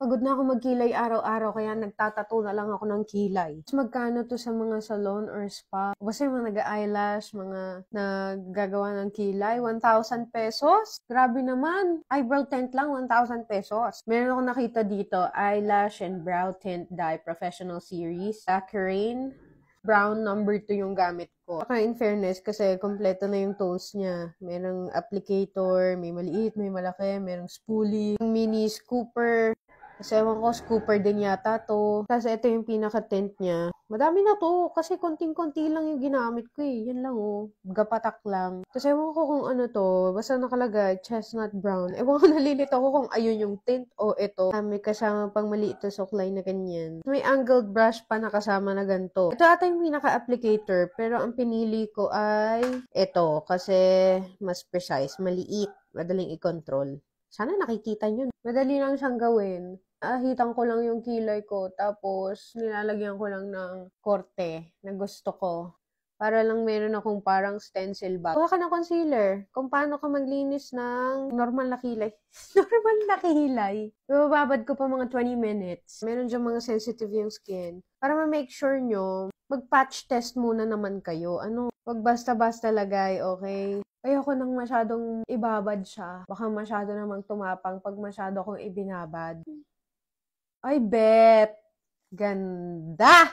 Pagod na ako magkilay araw-araw kaya nagtatattoo na lang ako ng kilay. Mas magkano to sa mga salon or spa? Basta yung mga nag-eyelash, mga naggagawa ng kilay, 1,000 pesos? Grabe naman. Eyebrow tint lang, 1,000 pesos. Meron akong nakita dito, eyelash and brow tint dye professional series. Accurane. Brown number 2 yung gamit ko. Saka in fairness, kasi kompleto na yung tools niya. Merong applicator, may maliit, may malaki, merong spoolie, mini scooper. Kasi ewan ko, scooper din yata to. Tapos ito yung pinaka-tint niya. Madami na to. Kasi konting-konti lang yung ginamit ko eh. Yan lang oh. Gapatak lang. Tapos ewan ko kung ano to. Basta nakalagay, chestnut brown. Ewan ko nalilito ko kung ayun yung tint o ito. May kasama pang maliit na suklay na ganyan. May angled brush pa na kasama na ganito. Ito ata yung pinaka-applicator. Pero ang pinili ko ay ito. Kasi mas precise. Maliit. Madaling i-control. Sana nakikita nyo. Madali lang siyang gawin. Hitan ko lang yung kilay ko, tapos nilalagyan ko lang ng korte na gusto ko. Para lang meron akong parang stencil bag. Kuha ka ng concealer. Kung paano ka maglinis ng normal na kilay. Normal na kilay. Ibababad ko pa mga 20 minutes. Meron dyan mga sensitive yung skin. Para ma-make sure nyo, mag-patch test muna naman kayo. Wag basta-basta lagay, okay? Ayoko nang masyadong ibabad siya. Baka masyado namang tumapang pag masyado kong ibinabad. Ay, bet! Ganda!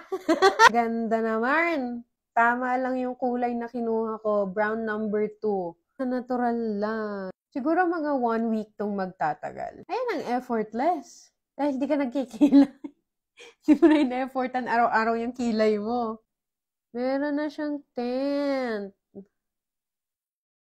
Ganda naman! Tama lang yung kulay na kinuha ko. Brown number 2. Natural lang. Siguro mga 1 week tong magtatagal. Ayan ang effortless. Dahil hindi ka nagkikilay. Hindi mo na in-effortan araw-araw yung kilay mo. Meron na siyang tint.